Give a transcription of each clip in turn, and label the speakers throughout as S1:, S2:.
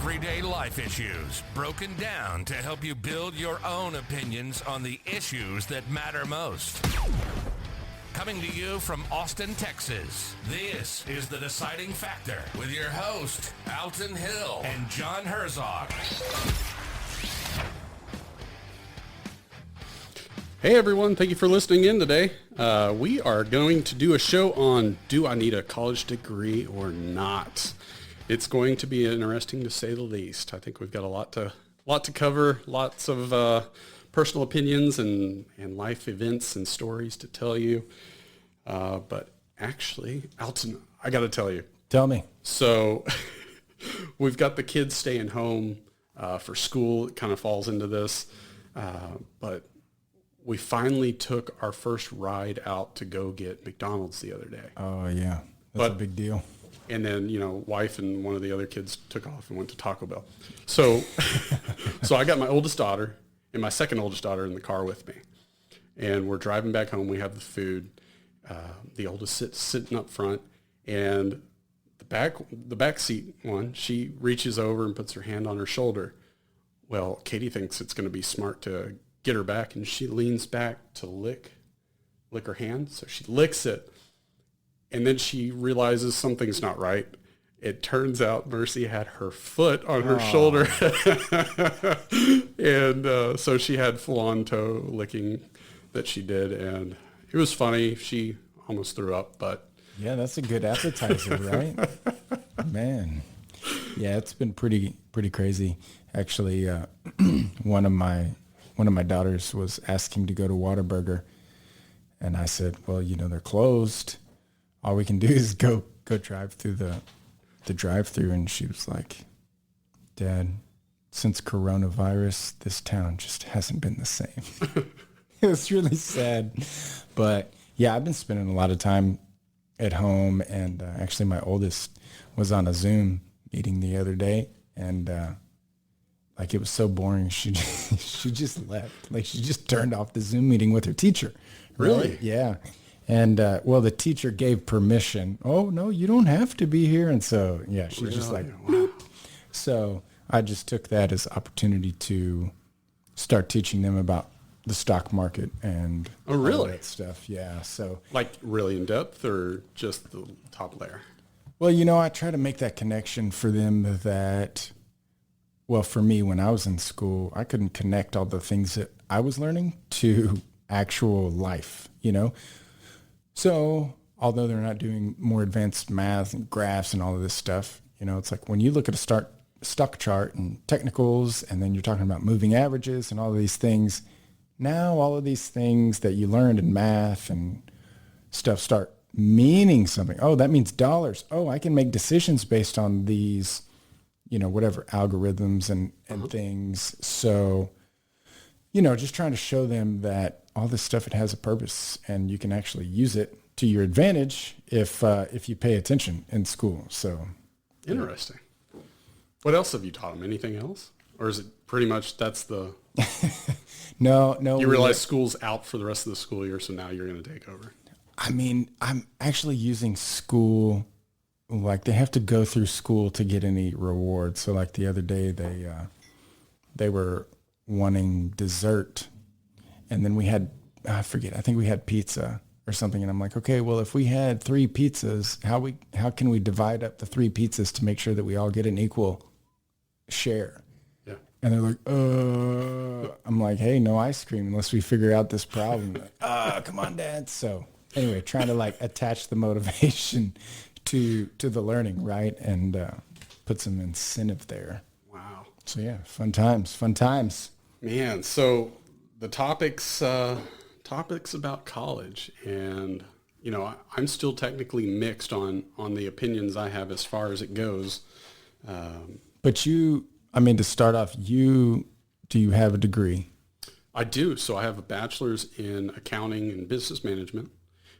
S1: Everyday life issues broken down to help you build your own opinions on the issues that matter most. Coming to you from Austin, Texas, this is The Deciding Factor with your host, Alton Hill and John Herzog.
S2: Hey everyone, thank you for listening in today. We are going to do a show on do I need a college degree or not? It's going to be interesting to say the least. I think we've got a lot to cover, lots of personal opinions and life events and stories to tell you. But actually, Alton, I got to tell you.
S3: Tell me.
S2: So we've got the kids staying home for school. It kind of falls into this, but we finally took our first ride out to go get McDonald's the other day.
S3: Oh, yeah. That's a big deal.
S2: And then, wife and one of the other kids took off and went to Taco Bell. So so I got my oldest daughter and my second oldest daughter in the car with me. And we're driving back home. We have the food. The oldest sitting up front. And the back seat one, she reaches over and puts her hand on her shoulder. Well, Katie thinks it's going to be smart to get her back, and she leans back to lick her hand. So she licks it, and then she realizes something's not right. It turns out Mercy had her foot on her shoulder, and so she had full-on toe licking that she did, and it was funny. She almost threw up, but...
S3: Yeah, that's a good appetizer, right? Man. Yeah, it's been pretty crazy. Actually, one of my daughters was asking to go to Whataburger, and I said, well, they're closed. All we can do is go drive through the drive-through. And she was like, Dad, since coronavirus, this town just hasn't been the same. It was really sad. But yeah, I've been spending a lot of time at home, and actually my oldest was on a Zoom meeting the other day, and it was so boring. She just left. She just turned off the Zoom meeting with her teacher.
S2: Really?
S3: Right? Yeah. And the teacher gave permission. Oh no, you don't have to be here. And so yeah, she's just like, wow. So I just took that as opportunity to start teaching them about the stock market and
S2: all
S3: that stuff. Yeah. So
S2: really in depth or just the top layer?
S3: Well, I try to make that connection for them that. Well, for me, when I was in school, I couldn't connect all the things that I was learning to actual life, So although they're not doing more advanced math and graphs and all of this stuff, it's like when you look at a stock chart and technicals, and then you're talking about moving averages and all of these things, now all of these things that you learned in math and stuff start meaning something. Oh, that means dollars. Oh, I can make decisions based on these whatever algorithms and things. So, just trying to show them that all this stuff, it has a purpose and you can actually use it to your advantage if you pay attention in school. So
S2: interesting. What else have you taught them? Anything else? Or is it pretty much that's the...
S3: No.
S2: You realize school's out for the rest of the school year, so now you're going to take over.
S3: I mean, I'm actually using school... they have to go through school to get any reward. So the other day they were wanting dessert, and then we had, I think we had pizza or something. And I'm like, okay, well, if we had 3 pizzas, how can we divide up the 3 pizzas to make sure that we all get an equal share?
S2: Yeah.
S3: And they're like, I'm like, hey, no ice cream unless we figure out this problem. Come on, Dad. So anyway, trying to attach the motivation to the learning, right? And put some incentive there.
S2: Wow.
S3: So yeah, fun times.
S2: Man, so the topics about college, and I'm still technically mixed on the opinions I have as far as it goes.
S3: But to start off, do you have a degree?
S2: I do. So I have a bachelor's in accounting and business management,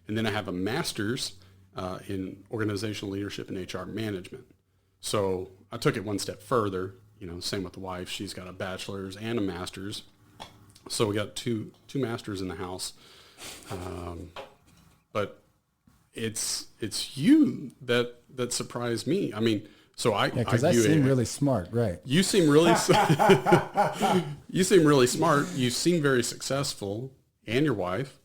S2: and then I have a master's in organizational leadership and HR management. So I took it one step further, same with the wife. She's got a bachelor's and a master's. So we got two masters in the house. But it's you that surprised me. I mean, So I
S3: because I
S2: view
S3: seem
S2: it,
S3: really smart, right?
S2: you seem really, you seem really smart. You seem very successful, and your wife,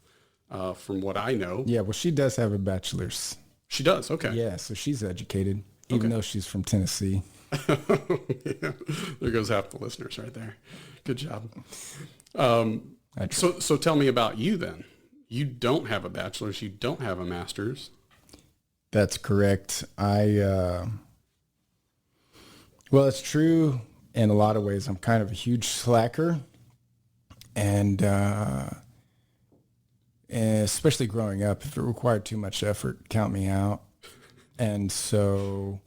S2: from what I know.
S3: Yeah, well, she does have a bachelor's.
S2: She does. Okay.
S3: Yeah, so she's educated, even though she's from Tennessee.
S2: Yeah. There goes half the listeners right there. Good job. So tell me about you then. You don't have a bachelor's. You don't have a master's.
S3: That's correct. Well, it's true in a lot of ways. I'm kind of a huge slacker, and especially growing up, if it required too much effort, count me out. And so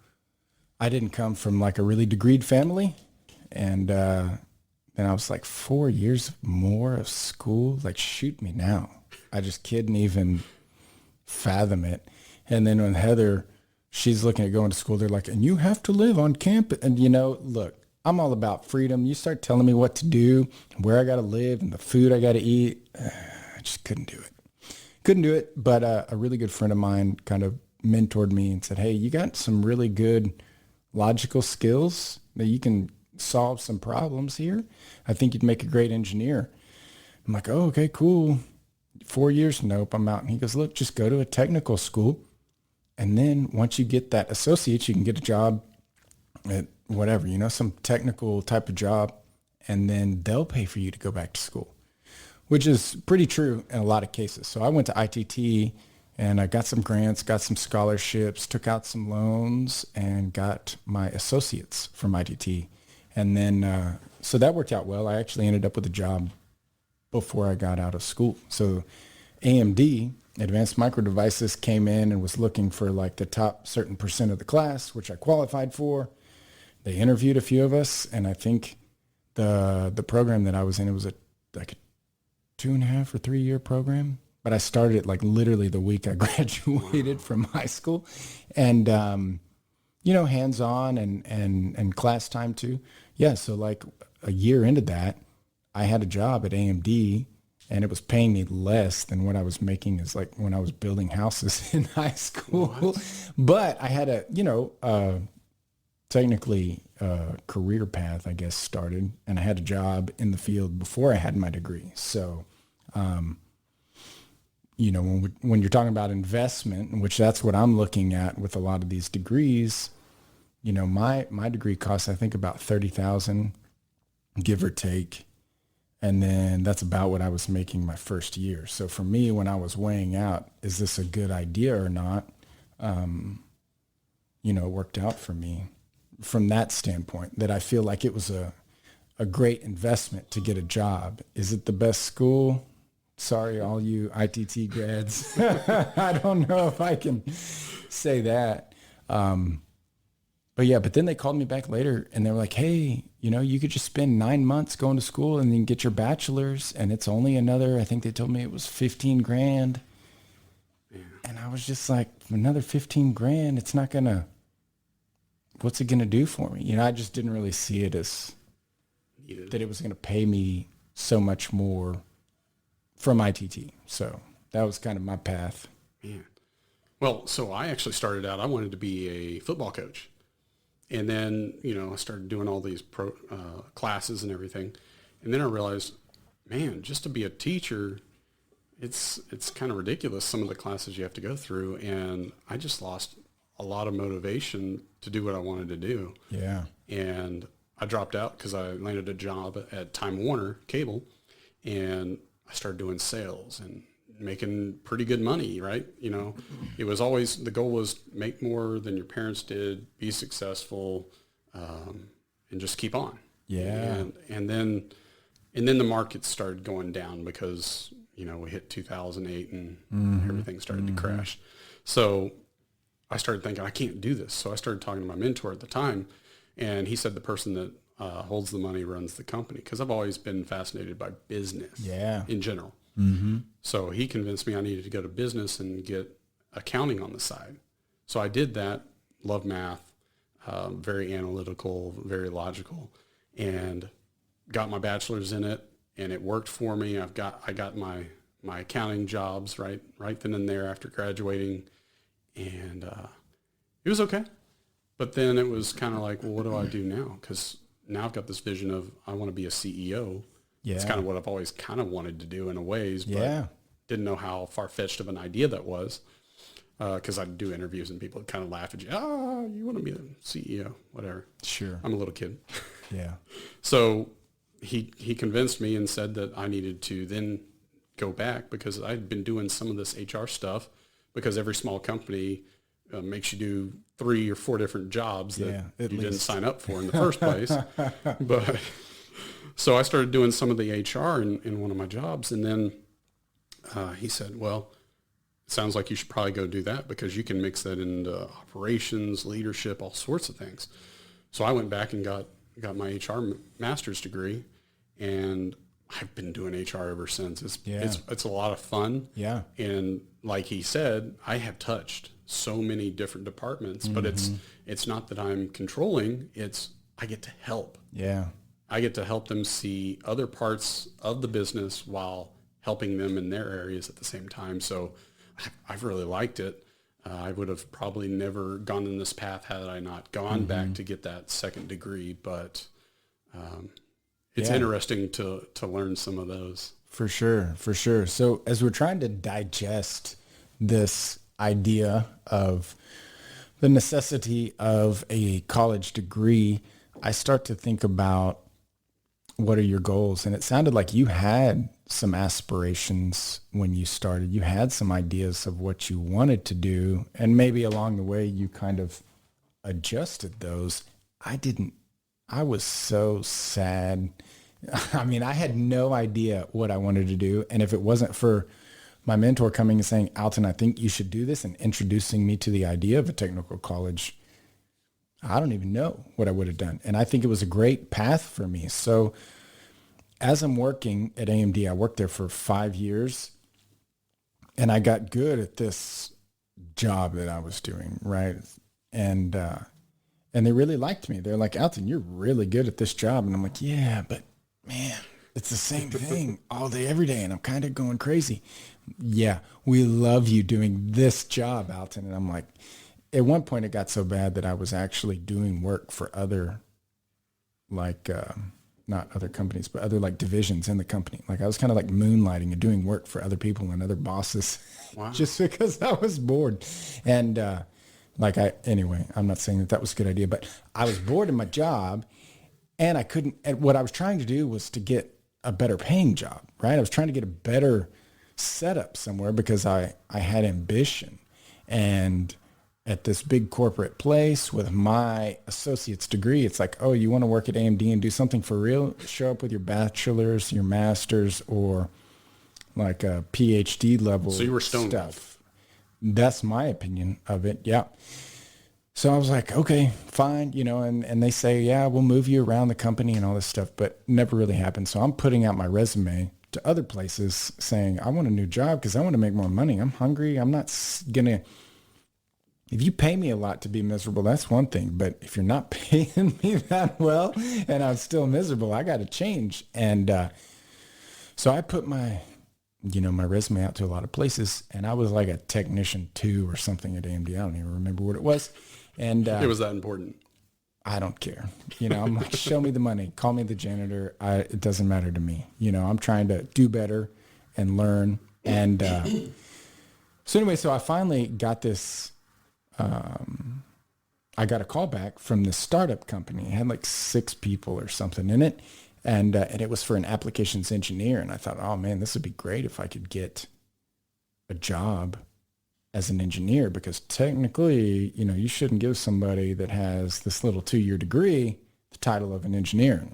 S3: I didn't come from like a really degreed family, and then I was like 4 years more of school. Like, shoot me now. I just couldn't even fathom it. And then when Heather, she's looking at going to school, they're like, and you have to live on campus. And, look, I'm all about freedom. You start telling me what to do, where I got to live, and the food I got to eat. I just couldn't do it. But a really good friend of mine kind of mentored me and said, hey, you got some really good logical skills that you can solve some problems here. I think you'd make a great engineer. I'm like, oh, okay, cool. 4 years? Nope, I'm out. And he goes, look, just go to a technical school. And then once you get that associate, you can get a job at whatever, some technical type of job. And then they'll pay for you to go back to school, which is pretty true in a lot of cases. So I went to ITT and I got some grants, got some scholarships, took out some loans, and got my associates from ITT. And then, so that worked out well. I actually ended up with a job before I got out of school. So AMD, Advanced Micro Devices, came in and was looking for like the top certain percent of the class, which I qualified for. They interviewed a few of us, and I think the program that I was in, it was like a 2.5 or 3 year program. But I started it like literally the week I graduated from high school, and hands-on and class time too. Yeah, so like a year into that, I had a job at AMD, and it was paying me less than what I was making as like when I was building houses in high school. What? But I had a, technically career path, I guess, started, and I had a job in the field before I had my degree. So, when you're talking about investment, which that's what I'm looking at with a lot of these degrees, my degree costs, I think, about $30,000, give or take. And then that's about what I was making my first year. So for me, when I was weighing out, is this a good idea or not? It worked out for me from that standpoint, that I feel like it was a great investment to get a job. Is it the best school? Sorry, all you ITT grads. I don't know if I can say that. But then they called me back later and they were like, hey, you could just spend 9 months going to school and then get your bachelor's, and it's only another, I think they told me it was $15,000. Yeah. And I was just like, another $15,000, it's not gonna, what's it gonna do for me? I just didn't really see it as that it was gonna pay me so much more from ITT. So that was kind of my path.
S2: Man. Well, so I actually started out, I wanted to be a football coach. And then, I started doing all these classes and everything. And then I realized, man, just to be a teacher, it's kind of ridiculous, some of the classes you have to go through. And I just lost a lot of motivation to do what I wanted to do.
S3: Yeah.
S2: And I dropped out because I landed a job at Time Warner Cable. And I started doing sales and making pretty good money, right? It was always, the goal was make more than your parents did, be successful, and just keep on.
S3: Yeah.
S2: And then the market started going down because, we hit 2008 and everything started to crash. So I started thinking, I can't do this. So I started talking to my mentor at the time, and he said the person that holds the money runs the company, because I've always been fascinated by business in general. Mm-hmm. So he convinced me I needed to go to business and get accounting on the side. So I did that, love math, very analytical, very logical, and got my bachelor's in it, and it worked for me. I got my accounting jobs right then and there after graduating, and it was okay. But then it was kind of like, well, what do I do now? Because now I've got this vision of I want to be a CEO.
S3: Yeah.
S2: It's kind of what I've always kind of wanted to do in a ways, but
S3: Yeah.
S2: didn't know how far-fetched of an idea that was. Because I'd do interviews and people would kind of laugh at you. You want to be a CEO, whatever.
S3: Sure.
S2: I'm a little kid.
S3: Yeah.
S2: So he convinced me and said that I needed to then go back because I'd been doing some of this HR stuff because every small company makes you do 3 or 4 different jobs that you didn't sign up for in the first place. But so I started doing some of the HR in one of my jobs. And then he said, well, sounds like you should probably go do that because you can mix that into operations, leadership, all sorts of things. So I went back and got my HR master's degree, and I've been doing HR ever since. It's a lot of fun.
S3: Yeah.
S2: And like he said, I have touched so many different departments, but it's not that I'm controlling, it's I get to help.
S3: Yeah.
S2: I get to help them see other parts of the business while helping them in their areas at the same time. So I've really liked it. I would have probably never gone in this path had I not gone back to get that second degree. But it's interesting to learn some of those.
S3: For sure. For sure. So as we're trying to digest this idea of the necessity of a college degree, I start to think about what are your goals? And it sounded like you had some aspirations when you started. You had some ideas of what you wanted to do, and maybe along the way you kind of adjusted those. I didn't. I was so sad. I mean, I had no idea what I wanted to do. And if it wasn't for my mentor coming and saying, Alton, I think you should do this, and introducing me to the idea of a technical college, I don't even know what I would have done. And I think it was a great path for me. So as I'm working at AMD, I worked there for 5 years, and I got good at this job that I was doing, right? And they really liked me. They're like, Alton, you're really good at this job. And I'm like, yeah, but man, it's the same thing all day, every day. And I'm kind of going crazy. Yeah, we love you doing this job, Alton. And I'm like, at one point it got so bad that I was actually doing work for other, like, not other companies, but other like divisions in the company. Like I was kind of like moonlighting and doing work for other people and other bosses. Wow. Just because I was bored. And, anyway, I'm not saying that was a good idea, but I was bored in my job, and I couldn't, and what I was trying to do was to get a better paying job, right? I was trying to get a better setup somewhere because I had ambition. And at this big corporate place with my associate's degree, it's like, oh, you want to work at AMD and do something for real? Show up with your bachelor's, your master's, or like a PhD level.
S2: So you were
S3: stuff.
S2: stonewalled.
S3: That's my opinion of it. Yeah. So I was like, okay, fine. And they say, yeah, we'll move you around the company and all this stuff, but never really happened. So I'm putting out my resume to other places saying, I want a new job because I want to make more money. I'm hungry. I'm not going to, if you pay me a lot to be miserable, that's one thing. But if you're not paying me that well and I'm still miserable, I got to change. And so I put my resume out to a lot of places, and I was like a technician 2 or something at AMD. I don't even remember what it was. And
S2: it was that important.
S3: I don't care. I'm like, show me the money. Call me the janitor. It doesn't matter to me. I'm trying to do better and learn. And so anyway, so I finally got this. I got a call back from this startup company. It had like 6 people or something in it. And it was for an applications engineer. And I thought, oh man, this would be great if I could get a job as an engineer, because technically, you shouldn't give somebody that has this little 2-year degree the title of an engineer.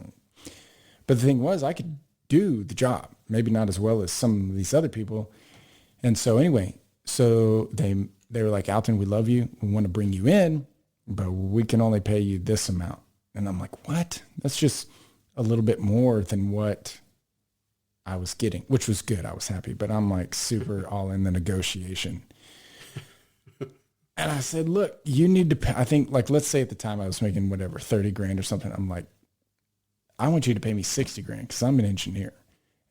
S3: But the thing was, I could do the job, maybe not as well as some of these other people. And so anyway, so they were like, Alton, we love you. We want to bring you in, but we can only pay you this amount. And I'm like, what? That's just a little bit more than what I was getting, which was good. I was happy, but I'm like super all in the negotiation. And I said, look, you need to pay, I think, like, let's say at the time I was making whatever, 30 grand or something. I'm like, I want you to pay me 60 grand because I'm an engineer.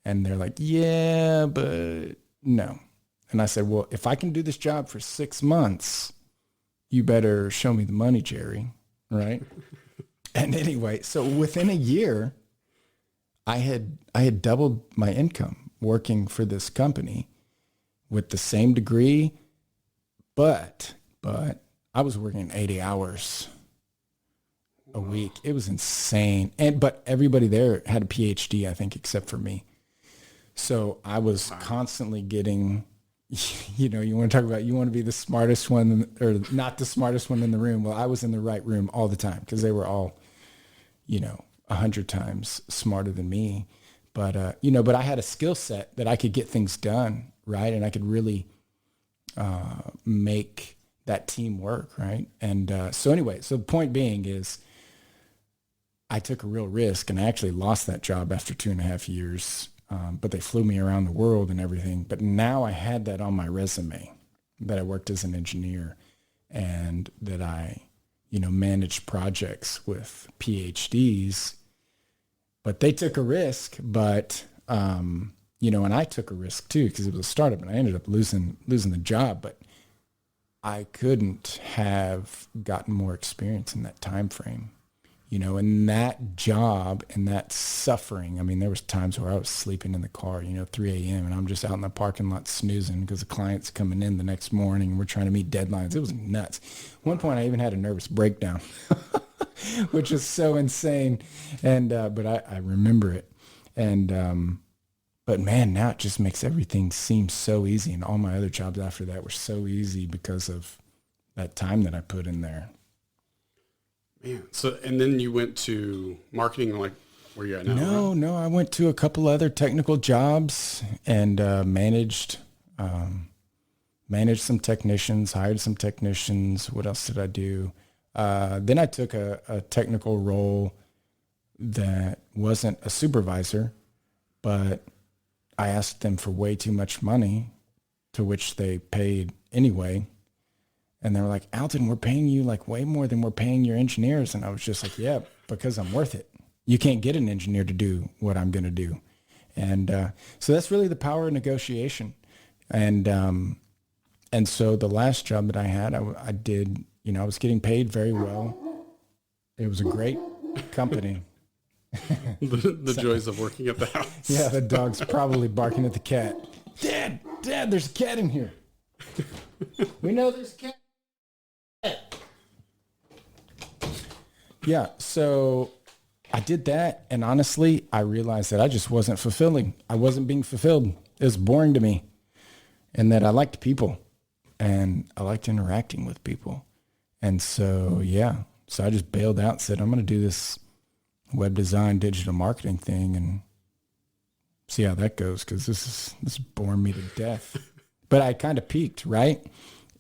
S3: And they're like, yeah, but no. And I said, well, if I can do this job for 6 months, you better show me the money, Jerry. right? And anyway, so within a year, I had doubled my income working for this company with the same degree, but I was working 80 hours a week. It was insane. But everybody there had a PhD, I think, except for me. So I was constantly getting, you want to talk about, you want to be the smartest one, or not the smartest one in the room. Well, I was in the right room all the time because they were all, 100 times smarter than me. But, but I had a skill set that I could get things done, right? And I could really make that team work, right? And so the point being is I took a real risk, and I actually lost that job after 2.5 years. But they flew me around the world and everything. But now I had that on my resume, that I worked as an engineer and that I, managed projects with PhDs. But they took a risk, but, and I took a risk too, because it was a startup, and I ended up losing the job. But I couldn't have gotten more experience in that time frame. And that job and that suffering. I mean, there was times where I was sleeping in the car, 3 a.m. and I'm just out in the parking lot snoozing because the client's coming in the next morning and we're trying to meet deadlines. It was nuts. At one point I even had a nervous breakdown, which is so insane. And, but I remember it. And, but man, now it just makes everything seem so easy. And all my other jobs after that were so easy because of that time that I put in there.
S2: Man. So, and then you went to marketing, like where you're at now?
S3: No, I went to a couple other technical jobs and managed some technicians, hired some technicians. What else did I do? Then I took a technical role that wasn't a supervisor, but I asked them for way too much money, to which they paid anyway. And they were like, Alton, we're paying you like way more than we're paying your engineers. And I was just like, yeah, because I'm worth it. You can't get an engineer to do what I'm going to do. And so that's really the power of negotiation. And so the last job that I had, I did, I was getting paid very well. It was a great company.
S2: the joys of working at the house.
S3: Yeah, the dog's probably barking at the cat. Dad, there's a cat in here. We know there's a cat. Yeah, so I did that, and honestly, I realized that I just wasn't fulfilling. I wasn't being fulfilled. It was boring to me, and that I liked people, and I liked interacting with people. And so, so I just bailed out and said, I'm going to do this web design, digital marketing thing and see how that goes, because this is boring me to death. But I kind of peaked, right?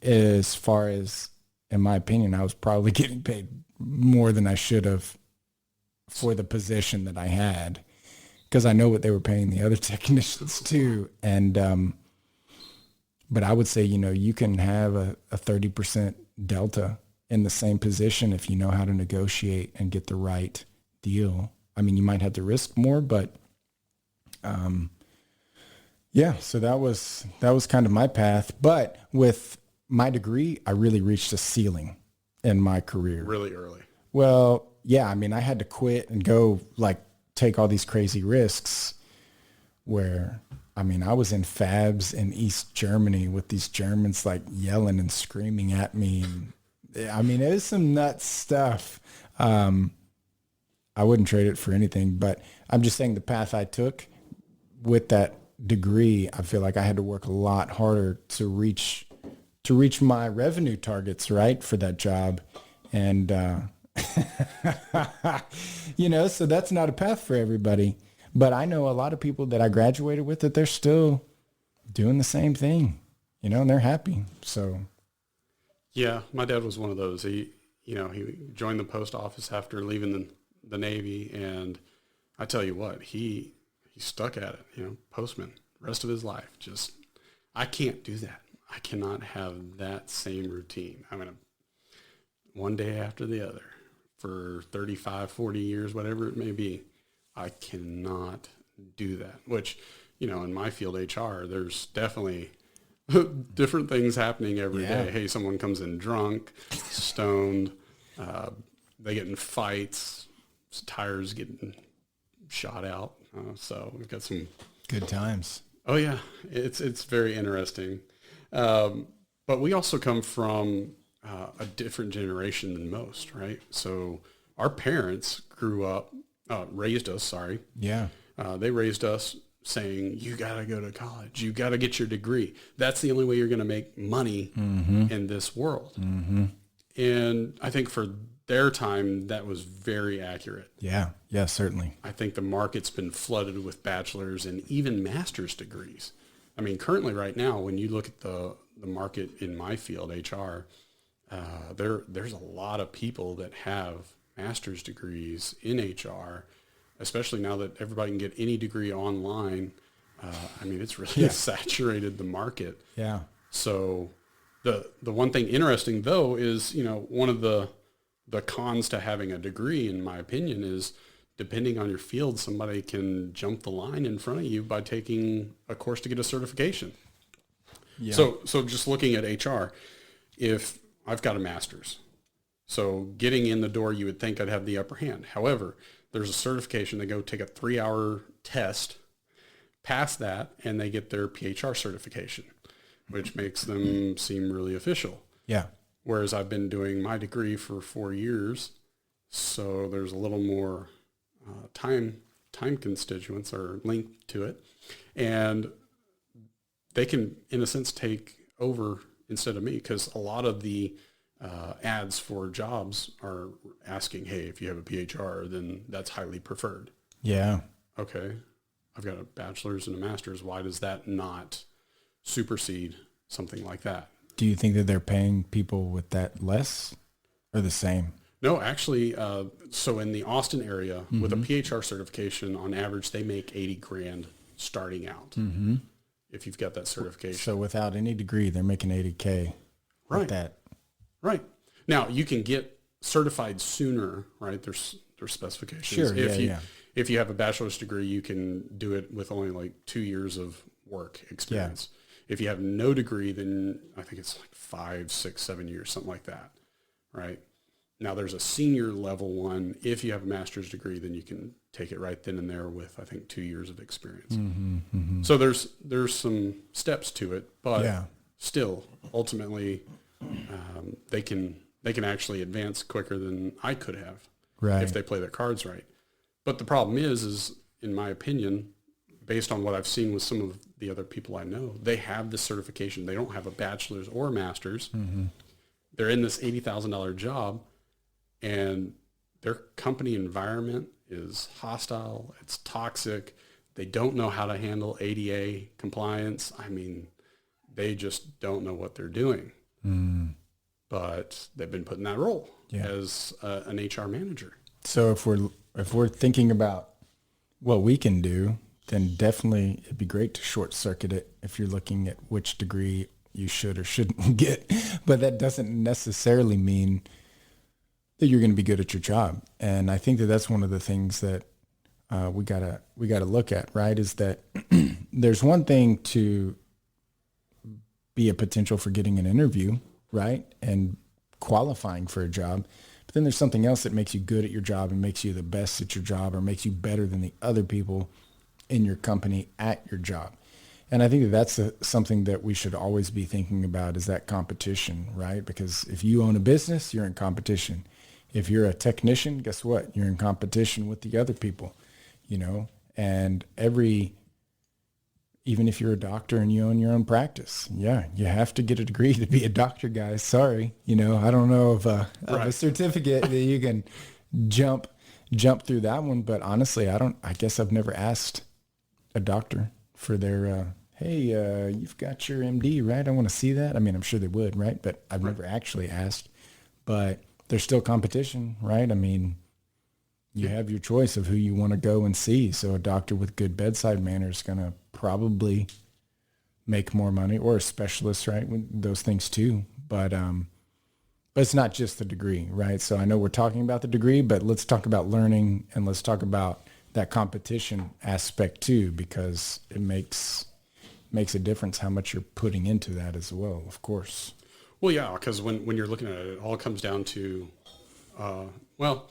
S3: As far as, in my opinion, I was probably getting paid more than I should have for the position that I had, because I know what they were paying the other technicians too. And, but I would say, you can have a 30% delta in the same position if you know how to negotiate and get the right deal. I mean, you might have to risk more, but, so that was kind of my path. But with my degree, I really reached a ceiling in my career.
S2: Really early.
S3: Well, yeah, I mean, I had to quit and go take all these crazy risks where, I mean, I was in fabs in East Germany with these Germans yelling and screaming at me. And, I mean, it was some nuts stuff. I wouldn't trade it for anything, but I'm just saying the path I took with that degree, I feel like I had to work a lot harder to reach my revenue targets, right, for that job. And, so that's not a path for everybody. But I know a lot of people that I graduated with that they're still doing the same thing, and they're happy. So.
S2: Yeah, my dad was one of those. He joined the post office after leaving the Navy, and I tell you what, he stuck at it, postman, rest of his life. Just, I can't do that. I cannot have that same routine. I mean, one day after the other for 35, 40 years, whatever it may be. I cannot do that, which, in my field, HR, there's definitely different things happening every day. Hey, someone comes in drunk, stoned, they get in fights, tires getting shot out. So we've got some
S3: Good times.
S2: Oh yeah, it's very interesting. But we also come from a different generation than most, right? So our parents raised us. Sorry,
S3: Yeah.
S2: they raised us saying, "You got to go to college. You got to get your degree. That's the only way you're going to make money in this world." And I think for their time, that was very accurate.
S3: Yeah. Yeah, certainly.
S2: I think the market's been flooded with bachelor's and even master's degrees. I mean, currently right now, when you look at the market in my field, HR, there's a lot of people that have master's degrees in HR, especially now that everybody can get any degree online. I mean, it's really saturated the market.
S3: Yeah.
S2: So the one thing interesting though is, one of the cons to having a degree, in my opinion, is depending on your field, somebody can jump the line in front of you by taking a course to get a certification.
S3: Yeah.
S2: So just looking at HR, if I've got a master's, so getting in the door, you would think I'd have the upper hand. However, there's a certification. They go take a 3-hour test, pass that, and they get their PHR certification, which makes them seem really official.
S3: Yeah.
S2: Whereas I've been doing my degree for 4 years, so there's a little more time constituents are linked to it, and they can, in a sense, take over instead of me, because a lot of the ads for jobs are asking, "Hey, if you have a PHR, then that's highly preferred."
S3: Yeah.
S2: Okay, I've got a bachelor's and a master's. Why does that not supersede something like that?
S3: Do you think that they're paying people with that less or the same?
S2: No, actually, so in the Austin area, with a PHR certification, on average, they make $80,000 starting out. If you've got that certification.
S3: So without any degree, they're making $80K
S2: Right.
S3: with that.
S2: Right. Now, you can get certified sooner, right? There's specifications.
S3: Sure,
S2: If you have a bachelor's degree, you can do it with only like 2 years of work experience. If you have no degree, then I think it's like 5, 6, 7 years, something like that, right? Now, there's a senior level one. If you have a master's degree, then you can take it right then and there with, I think, 2 years of experience. So there's some steps to it, but still, ultimately, they can actually advance quicker than I could have if they play their cards right. But the problem is in my opinion, based on what I've seen with some of the other people I know, they have this certification. They don't have a bachelor's or a master's. They're in this $80,000 job, and their company environment is hostile. It's toxic. They don't know how to handle ADA compliance. I mean, they just don't know what they're doing. But they've been put in that role as an HR manager.
S3: So if we're thinking about what we can do, then definitely it'd be great to short circuit it if you're looking at which degree you should or shouldn't get. But that doesn't necessarily mean that you're going to be good at your job. And I think that that's one of the things that we gotta look at, right? Is that there's one thing to be a potential for getting an interview, right? And qualifying for a job. But then there's something else that makes you good at your job and makes you the best at your job, or makes you better than the other people in your company at your job. And I think that that's something that we should always be thinking about, is that competition, right? Because if you own a business, you're in competition. If you're a technician, guess what? You're in competition with the other people, and even if you're a doctor and you own your own practice, you have to get a degree to be a doctor, guys. Sorry. I don't know of a certificate that you can jump through that one. But honestly, I guess I've never asked a doctor for their, hey, you've got your MD, right? I want to see that. I mean, I'm sure they would, right? But I've never actually asked. But there's still competition, right? I mean, you have your choice of who you want to go and see. So a doctor with good bedside manner is going to probably make more money, or a specialist, right? Those things too. But it's not just the degree, right? So I know we're talking about the degree, but let's talk about learning, and let's talk about that competition aspect too, because it makes a difference how much you're putting into that as well, of course.
S2: Well, yeah, because when you're looking at it, it all comes down to Well,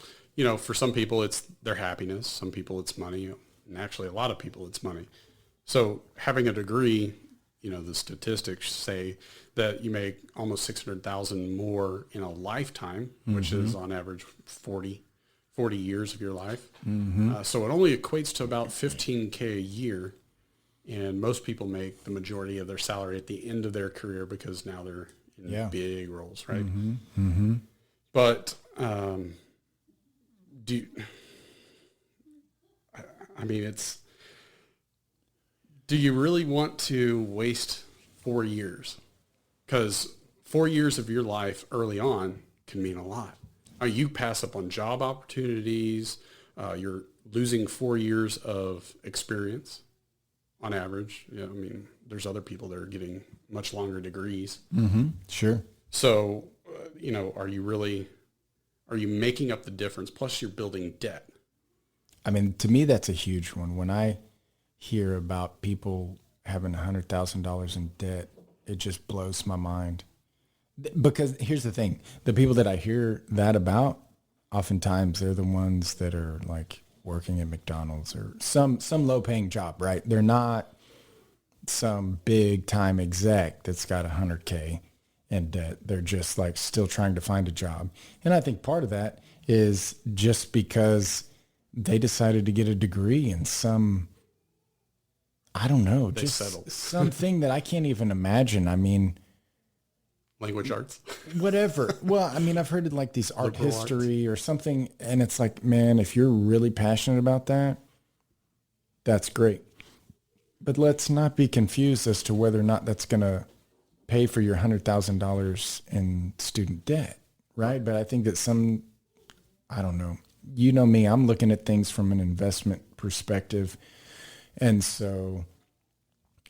S2: for some people it's their happiness. Some people it's money. And actually a lot of people it's money. So having a degree, the statistics say that you make almost 600,000 more in a lifetime, which is on average 40 years of your life. So it only equates to about $15K a year. And most people make the majority of their salary at the end of their career because now they're in big roles, right? But do you really want to waste 4 years? Because 4 years of your life early on can mean a lot. You pass up on job opportunities. You're losing 4 years of experience on average. There's other people that are getting much longer degrees.
S3: Sure.
S2: So, are you making up the difference? Plus you're building debt.
S3: To me, that's a huge one. When I hear about people having $100,000 in debt, it just blows my mind. Because here's the thing, the people that I hear that about, oftentimes they're the ones that are like working at McDonald's or some low paying job, right? They're not some big time exec that's got $100K in debt. They're just like still trying to find a job. And I think part of that is just because they decided to get a degree in some, I don't know,
S2: They
S3: just
S2: settled.
S3: something that I can't even imagine.
S2: Language arts.
S3: Whatever. Well, I've heard of like these art
S2: Liberal
S3: history or something. And it's like, man, if you're really passionate about that, that's great. But let's not be confused as to whether or not that's going to pay for your $100,000 in student debt, right? But I think that I don't know. You know me, I'm looking at things from an investment perspective. And so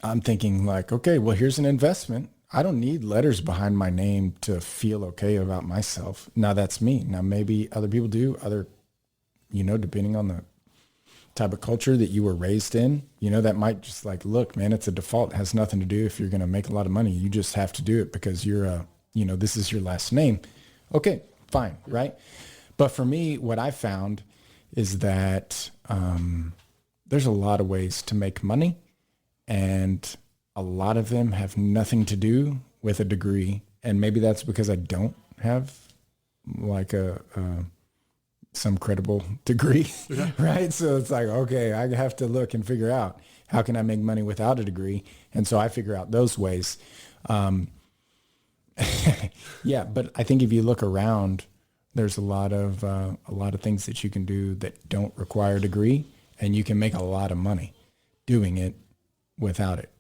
S3: I'm thinking like, okay, well, here's an investment. I don't need letters behind my name to feel okay about myself. Now that's me. Now maybe other people do, depending on the type of culture that you were raised in, that might just like, look, man, it's a default. It has nothing to do if you're going to make a lot of money. You just have to do it because you're this is your last name. Okay, fine. Right. But for me, what I found is that, there's a lot of ways to make money, and a lot of them have nothing to do with a degree. And maybe that's because I don't have like some credible degree, right? So it's like, okay, I have to look and figure out how can I make money without a degree. And so I figure out those ways. Yeah, but I think if you look around, there's a lot of things that you can do that don't require a degree, and you can make a lot of money doing it without it.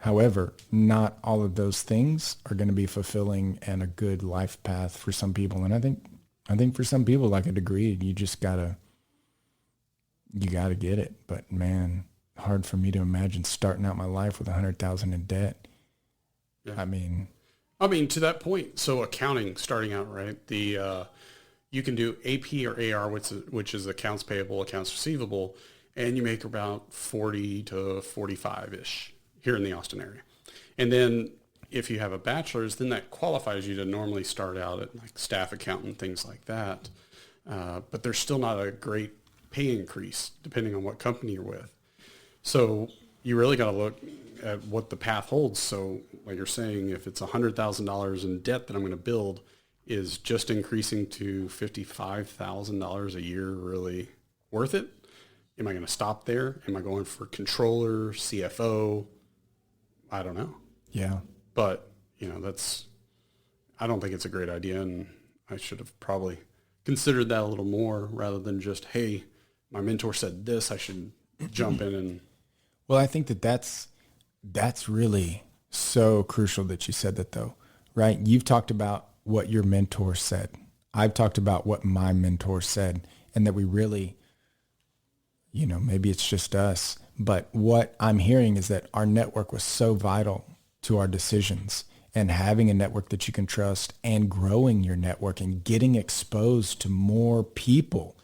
S3: However, not all of those things are going to be fulfilling and a good life path for some people. And I think for some people, like a degree, you just gotta get it. But man, hard for me to imagine starting out my life with 100,000 in debt. Yeah.
S2: To that point, so accounting starting out, right? You can do AP or AR, which is accounts payable, accounts receivable, and you make about 40 to 45-ish here in the Austin area. And then if you have a bachelor's, then that qualifies you to normally start out at like staff accountant, things like that. But there's still not a great pay increase depending on what company you're with. So you really got to look at what the path holds. So like you're saying, if it's $100,000 in debt that I'm going to build, is just increasing to $55,000 a year really worth it? Am I going to stop there? Am I going for controller, CFO? I don't know.
S3: Yeah.
S2: But, I don't think it's a great idea, and I should have probably considered that a little more rather than just, hey, my mentor said this, I should jump in and...
S3: Well, I think that's really so crucial that you said that, though, right? You've talked about what your mentor said. I've talked about what my mentor said, and that we really, maybe it's just us, but what I'm hearing is that our network was so vital to our decisions, and having a network that you can trust and growing your network and getting exposed to more people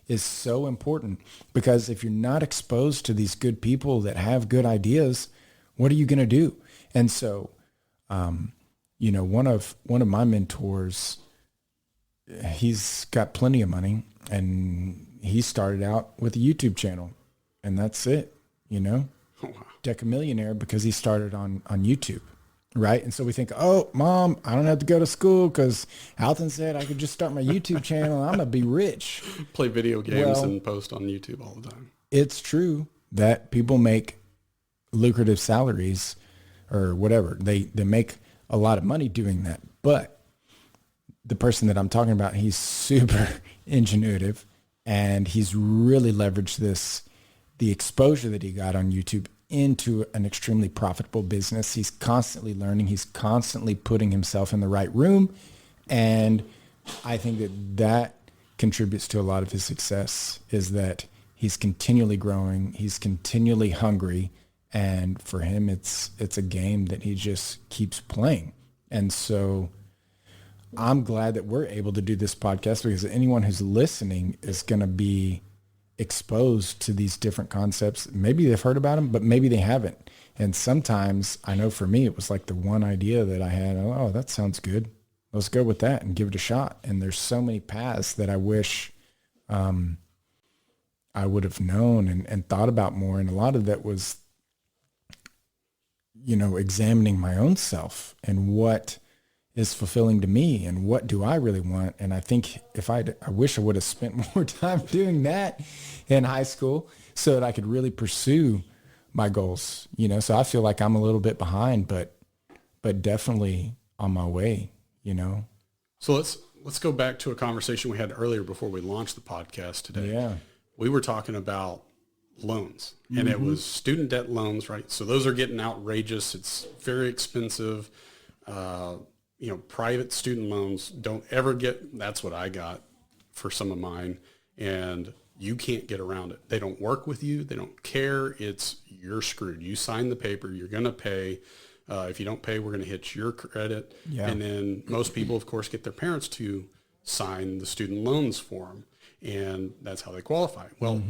S3: is so important, because if you're not exposed to these good people that have good ideas, what are you going to do? And so, one of my mentors he's got plenty of money, and he started out with a YouTube channel, and that's it, you know,
S2: Oh, wow.
S3: Decamillionaire because he started on YouTube. Right. And so we think, oh, Mom, I don't have to go to school because Alton said I could just start my YouTube channel and I'm going to be rich.
S2: Play video games and post on YouTube all the time.
S3: It's true that people make lucrative salaries or whatever. They make a lot of money doing that. But the person that I'm talking about, he's super ingenuitive, and he's really leveraged the exposure that he got on YouTube into an extremely profitable business. He's constantly learning. He's constantly putting himself in the right room. And I think that contributes to a lot of his success, is that he's continually growing. He's continually hungry. And for him, it's a game that he just keeps playing. And so I'm glad that we're able to do this podcast, because anyone who's listening is going to be exposed to these different concepts. Maybe they've heard about them, but maybe they haven't. And sometimes, I know for me, it was like the one idea that I had, oh, that sounds good. Let's go with that and give it a shot. And there's so many paths that I wish I would have known and thought about more. And a lot of that was, you know, examining my own self and what is fulfilling to me and what do I really want. And I think I wish I would have spent more time doing that in high school so that I could really pursue my goals, you know. So I feel like I'm a little bit behind, but definitely on my way, you know.
S2: So let's go back to a conversation we had earlier before we launched the podcast today.
S3: Yeah.
S2: We were talking about loans, and it was student debt loans, right? So those are getting outrageous. It's very expensive. You know, private student loans don't ever get, that's what I got for some of mine. And you can't get around it. They don't work with you. They don't care. You're screwed. You sign the paper, you're going to pay. If you don't pay, we're going to hit your credit. Yeah. And then most people, of course, get their parents to sign the student loans for them. And that's how they qualify. Well,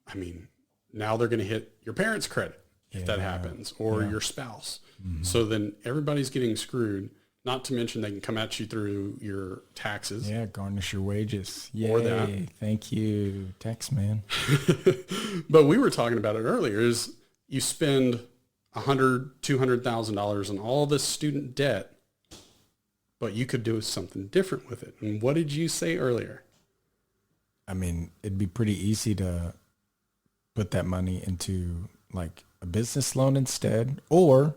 S2: I mean, now they're going to hit your parents' credit if that happens, or your spouse. So then everybody's getting screwed. Not to mention they can come at you through your taxes.
S3: Yeah, garnish your wages. Yay,
S2: or that.
S3: Thank you, tax man.
S2: But we were talking about it earlier, is you spend $200,000 on all this student debt, but you could do something different with it. And what did you say earlier?
S3: I mean, it'd be pretty easy to put that money into like a business loan instead, or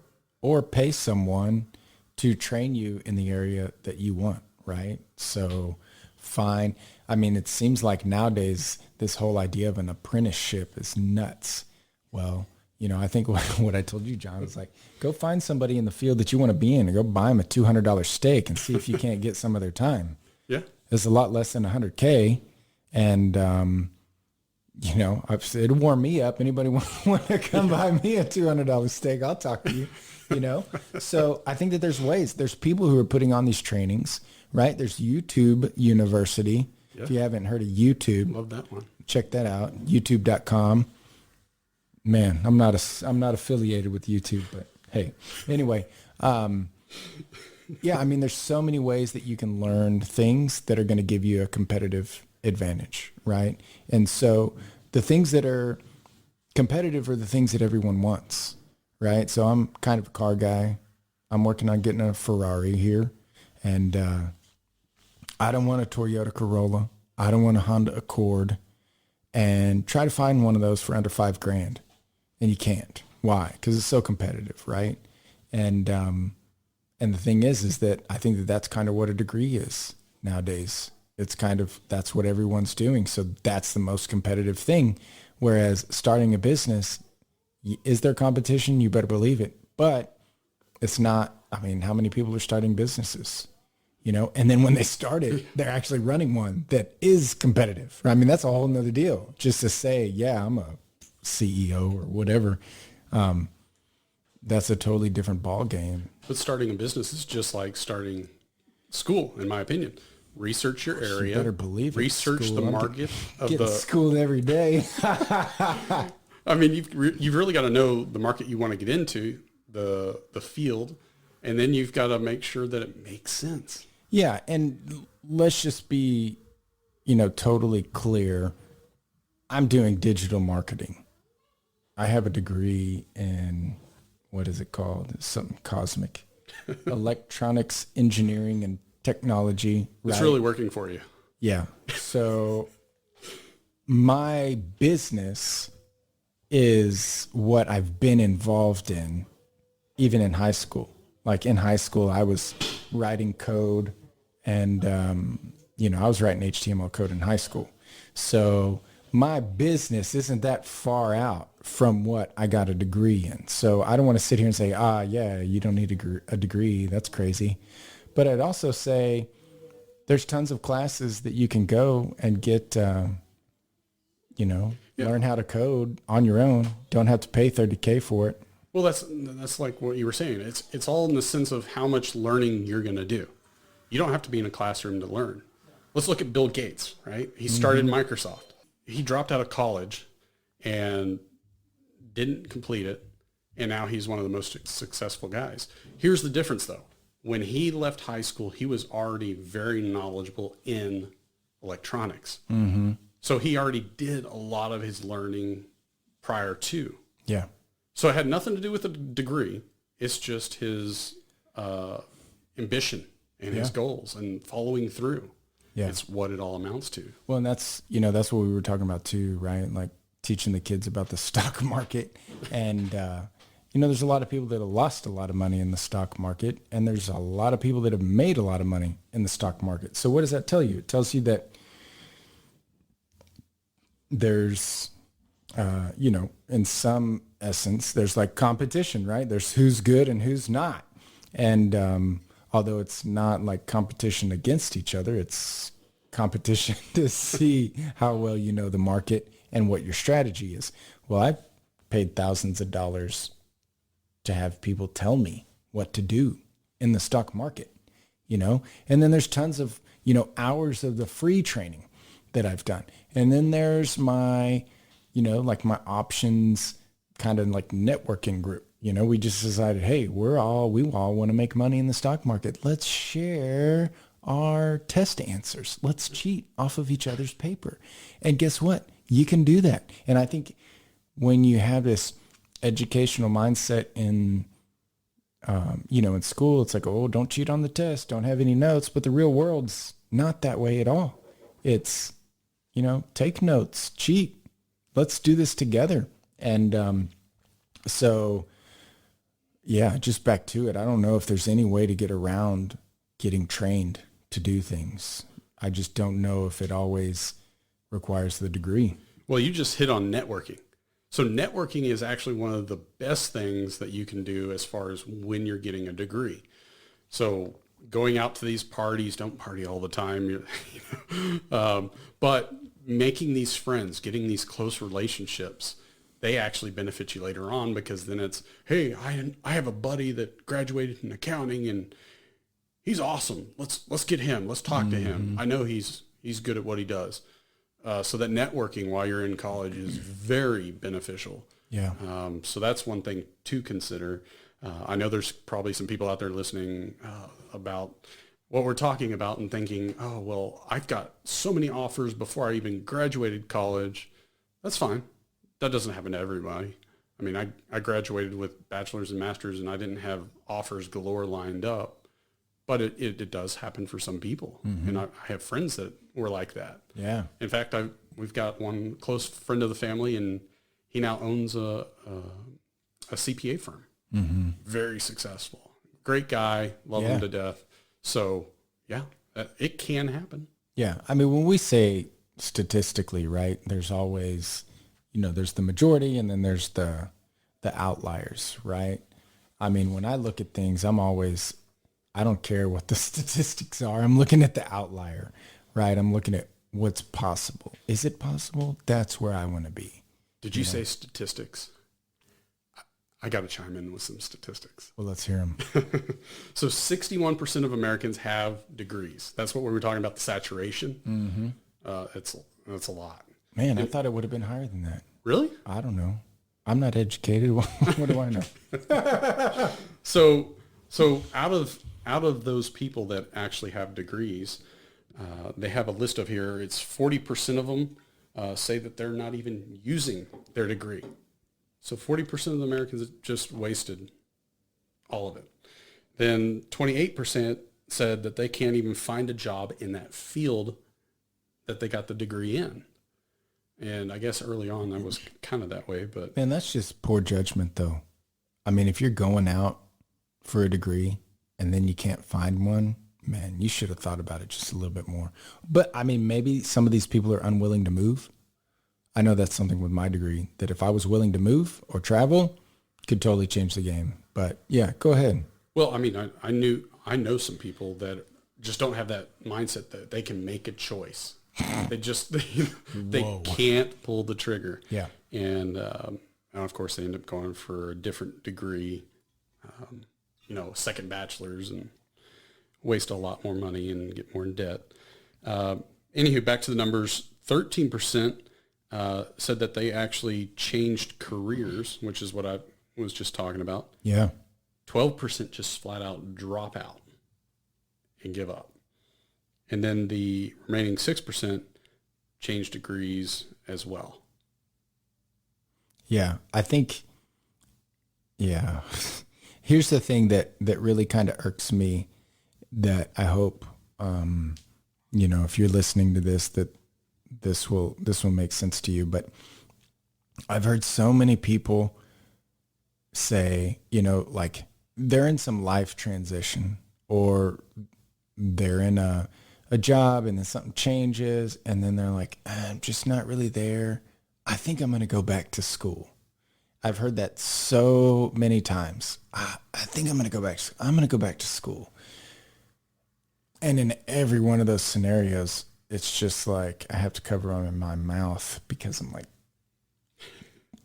S3: pay someone to train you in the area that you want, right? So fine. I mean, it seems like nowadays this whole idea of an apprenticeship is nuts. Well, you know, I think what I told you, John, was like, go find somebody in the field that you want to be in and go buy them a $200 steak and see if you can't get some of their time.
S2: Yeah.
S3: It's a lot less than $100K. And, you know, it'll warm me up. Anybody want to come buy me a $200 steak? I'll talk to you. You know, so I think that there's ways. There's people who are putting on these trainings, right? There's YouTube University. Yeah. If you haven't heard of YouTube,
S2: love that one.
S3: Check that out. YouTube.com. Man, I'm not affiliated with YouTube, but hey, anyway, yeah, I mean, there's so many ways that you can learn things that are going to give you a competitive advantage, right? And so the things that are competitive are the things that everyone wants. Right. So I'm kind of a car guy. I'm working on getting a Ferrari here. And I don't want a Toyota Corolla. I don't want a Honda Accord. And try to find one of those for under $5,000. And you can't. Why? Because it's so competitive, right? And the thing is that I think that that's kind of what a degree is nowadays. It's kind of, that's what everyone's doing. So that's the most competitive thing. Whereas starting a business, is there competition? You better believe it. But it's not, I mean, how many people are starting businesses? You know, and then when they start it, they're actually running one that is competitive. I mean, that's a whole nother deal. Just to say, yeah, I'm a CEO or whatever. That's a totally different ball game.
S2: But starting a business is just like starting school, in my opinion. Research your area.
S3: You better believe it.
S2: Research the market of
S3: the schooled every day.
S2: I mean, you've really got to know the market you want to get into, the field, and then you've got to make sure that it makes sense.
S3: Yeah, and let's just be, totally clear. I'm doing digital marketing. I have a degree in, what is it called? It's something cosmic. Electronics, engineering, and technology.
S2: It's
S3: right?
S2: really working for you.
S3: Yeah. So my business is what I've been involved in, even in high school. Like in high school, I was writing code and, I was writing HTML code in high school. So my business isn't that far out from what I got a degree in. So I don't want to sit here and say, yeah, you don't need a degree. That's crazy. But I'd also say there's tons of classes that you can go and get, learn how to code on your own. Don't have to pay $30K for it.
S2: Well, that's like what you were saying. It's all in the sense of how much learning you're going to do. You don't have to be in a classroom to learn. Let's look at Bill Gates, right? He started Microsoft. He dropped out of college and didn't complete it, and now he's one of the most successful guys. Here's the difference, though. When he left high school, he was already very knowledgeable in electronics. Mm-hmm. So he already did a lot of his learning prior to.
S3: Yeah.
S2: So it had nothing to do with a degree. It's just his ambition and his goals and following through. Yeah. It's what it all amounts to.
S3: Well, and that's what we were talking about too, right? Like teaching the kids about the stock market. And, there's a lot of people that have lost a lot of money in the stock market, and there's a lot of people that have made a lot of money in the stock market. So what does that tell you? It tells you that there's, in some essence, there's like competition, right? There's who's good and who's not. And although it's not like competition against each other, it's competition to see how well you know the market and what your strategy is. Well, I paid thousands of dollars to have people tell me what to do in the stock market, and then there's tons of, hours of the free training that I've done. And then there's my, like my options kind of like networking group. We just decided, hey, we all want to make money in the stock market. Let's share our test answers. Let's cheat off of each other's paper. And guess what? You can do that. And I think when you have this educational mindset in, in school, it's like, oh, don't cheat on the test. Don't have any notes. But the real world's not that way at all. It's, take notes, cheat. Let's do this together. And so, yeah, just back to it. I don't know if there's any way to get around getting trained to do things. I just don't know if it always requires the degree.
S2: Well, you just hit on networking. So networking is actually one of the best things that you can do as far as when you're getting a degree. So going out to these parties, don't party all the time, but making these friends, getting these close relationships, they actually benefit you later on, because then it's, hey, I have a buddy that graduated in accounting and he's awesome. Let's get him. Let's talk to him. I know he's good at what he does. So that networking while you're in college is very beneficial.
S3: Yeah.
S2: So that's one thing to consider. I know there's probably some people out there listening about what we're talking about and thinking, oh, well, I've got so many offers before I even graduated college. That's fine. That doesn't happen to everybody. I mean, I graduated with bachelors and masters, and I didn't have offers galore lined up. But it does happen for some people. Mm-hmm. And I have friends that were like that.
S3: Yeah.
S2: In fact, we've got one close friend of the family, and he now owns a CPA firm. Mm-hmm. Very successful. Great guy. Love him to death. So, yeah, it can happen.
S3: Yeah. I mean, when we say statistically, right, there's always, there's the majority and then there's the outliers, right? I mean, when I look at things, I don't care what the statistics are. I'm looking at the outlier, right? I'm looking at what's possible. Is it possible? That's where I want to be.
S2: Did you say statistics? I got to chime in with some statistics.
S3: Well, let's hear them.
S2: So 61% of Americans have degrees. That's what we were talking about, the saturation. Mm-hmm. That's a lot.
S3: Man, I thought it would have been higher than that.
S2: Really?
S3: I don't know. I'm not educated. What do I know?
S2: So out of those people that actually have degrees, They have a list of here. It's 40% of them say that they're not even using their degree. So 40% of the Americans just wasted all of it. Then 28% said that they can't even find a job in that field that they got the degree in. And I guess early on that was kind of that way, but
S3: Man, that's just poor judgment though. I mean, if you're going out for a degree and then you can't find one, man, you should have thought about it just a little bit more. But I mean, maybe some of these people are unwilling to move. I know that's something with my degree, that if I was willing to move or travel, could totally change the game. But yeah, go ahead.
S2: well, I mean, I know some people that just don't have that mindset that they can make a choice. They can't pull the trigger.
S3: Yeah.
S2: And of course they end up going for a different degree, second bachelors, and waste a lot more money and get more in debt. Anywho, back to the numbers. 13% said that they actually changed careers, which is what I was just talking about.
S3: Yeah.
S2: 12% just flat out drop out and give up. And then the remaining 6% change degrees as well.
S3: Yeah. I think, yeah. Here's the thing that really kind of irks me, that I hope, if you're listening to this, that this will make sense to you. But I've heard so many people say, like they're in some life transition, or they're in a job and then something changes and then they're like, I'm just not really there. I think I'm going to go back to school. I've heard that so many times. I think I'm going to go back. I'm going to go back to school. And in every one of those scenarios, it's just like I have to cover on my mouth, because I'm like,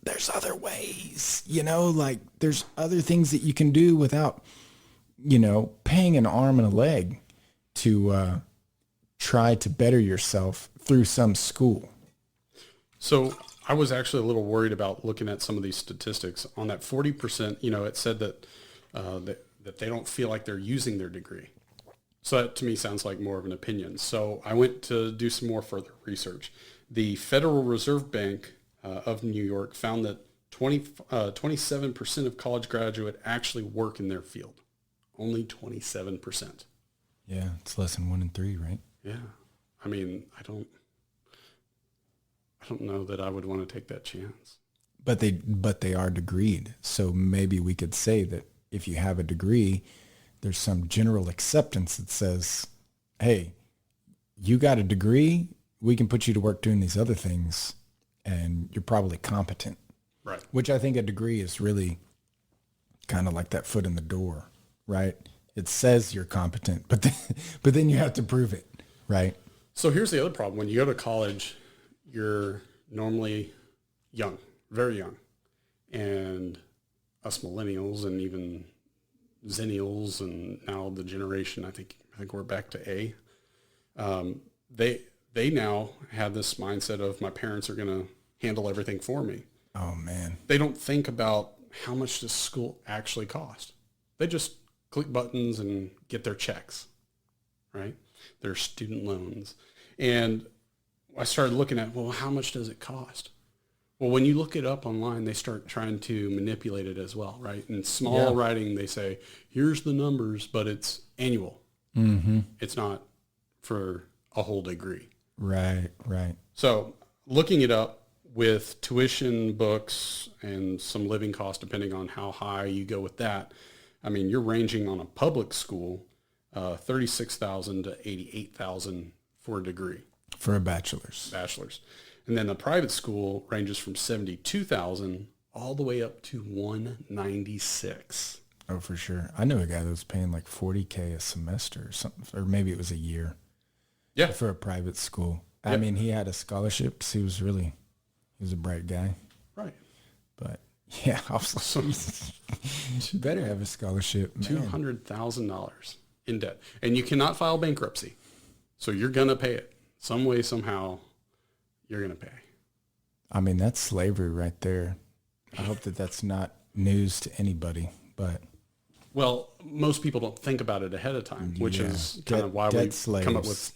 S3: there's other ways, like there's other things that you can do without, paying an arm and a leg to try to better yourself through some school.
S2: So I was actually a little worried about looking at some of these statistics on that 40%. It said that that they don't feel like they're using their degree. So that to me sounds like more of an opinion. So I went to do some more further research. The Federal Reserve Bank of New York found that 27% of college graduate actually work in their field. Only 27%.
S3: Yeah, it's less than 1 in 3, right?
S2: Yeah. I mean, I don't know that I would want to take that chance.
S3: But they are degreed. So maybe we could say that if you have a degree, there's some general acceptance that says, hey, you got a degree, we can put you to work doing these other things, and you're probably competent.
S2: Right.
S3: Which I think a degree is really kind of like that foot in the door, right? It says you're competent, but then you have to prove it, right?
S2: So here's the other problem. When you go to college, you're normally young, very young. And us millennials and even Zennials and now the generation, I think we're back to A. They now have this mindset of my parents are going to handle everything for me.
S3: Oh, man.
S2: They don't think about how much does school actually cost. They just click buttons and get their checks, right? Their student loans. And I started looking at, well, how much does it cost? Well, when you look it up online, they start trying to manipulate it as well, right? In small writing, they say, here's the numbers, but it's annual.
S3: Mm-hmm.
S2: It's not for a whole degree.
S3: Right, right.
S2: So looking it up with tuition, books, and some living costs, depending on how high you go with that, I mean, you're ranging on a public school, $36,000 to $88,000 for a degree.
S3: For a bachelor's.
S2: And then the private school ranges from $72,000 all the way up to $196,000.
S3: Oh, for sure. I knew a guy that was paying like $40K a semester or something, or maybe it was a year.
S2: Yeah.
S3: For a private school.
S2: Yep.
S3: I mean, he had a scholarship because he was a bright guy.
S2: Right.
S3: But yeah, I was like, you better have a scholarship, man.
S2: $200,000 in debt. And you cannot file bankruptcy. So you're going to pay it. Some way, somehow, you're going to pay.
S3: I mean, that's slavery right there. I hope that that's not news to anybody, but.
S2: Well, most people don't think about it ahead of time, which is kind of why we come up with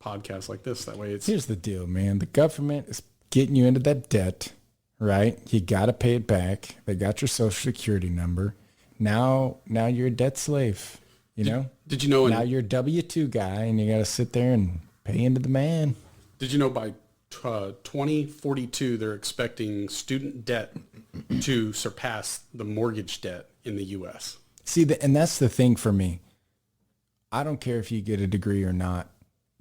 S2: podcasts like this. That way it's...
S3: Here's the deal, man. The government is getting you into that debt, right? You got to pay it back. They got your social security number. Now you're a debt slave, you know?
S2: Did you know...
S3: Now you're a W-2 guy, and you got to sit there and pay into the man.
S2: Did you know by 2042, they're expecting student debt to surpass the mortgage debt in the U.S.?
S3: See, and that's the thing for me. I don't care if you get a degree or not,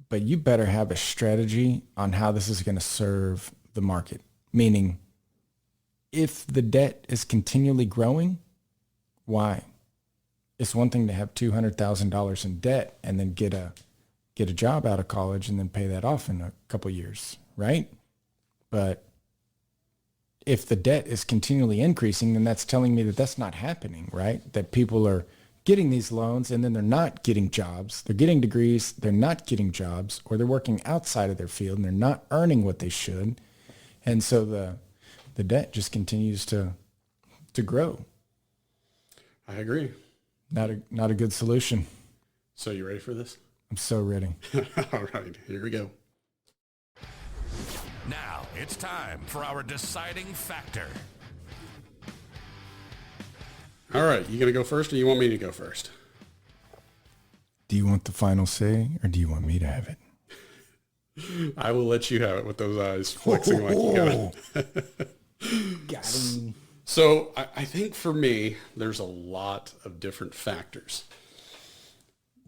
S3: but you better have a strategy on how this is going to serve the market. Meaning, if the debt is continually growing, why? It's one thing to have $200,000 in debt and then get a job out of college and then pay that off in a couple of years, right? But if the debt is continually increasing, then that's telling me that that's not happening, right? That people are getting these loans and then they're not getting jobs. They're getting degrees, they're not getting jobs, or they're working outside of their field and they're not earning what they should. And so the debt just continues to grow.
S2: I agree.
S3: Not a good solution.
S2: So you ready for this?
S3: I'm so ready.
S2: All right, here we go.
S1: Now it's time for our deciding factor.
S2: All right, you going to go first or you want me to go first?
S3: Do you want the final say or do you want me to have it?
S2: I will let you have it with those eyes flexing like you got it.
S3: Got him.
S2: So I think for me, there's a lot of different factors.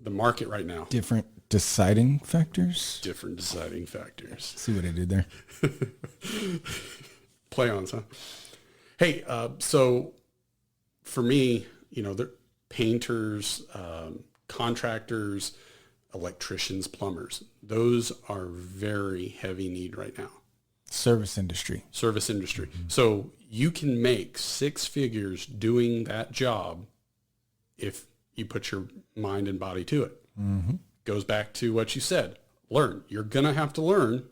S2: The market right now.
S3: Different deciding factors?
S2: Different deciding factors.
S3: See what I did there?
S2: Play-ons, huh? Hey, so for me, they're painters, contractors, electricians, plumbers. Those are very heavy need right now.
S3: Service industry.
S2: Mm-hmm. So you can make six figures doing that job if you put your mind and body to it.
S3: Mm-hmm.
S2: Goes back to what you said. Learn. You're going to have to learn,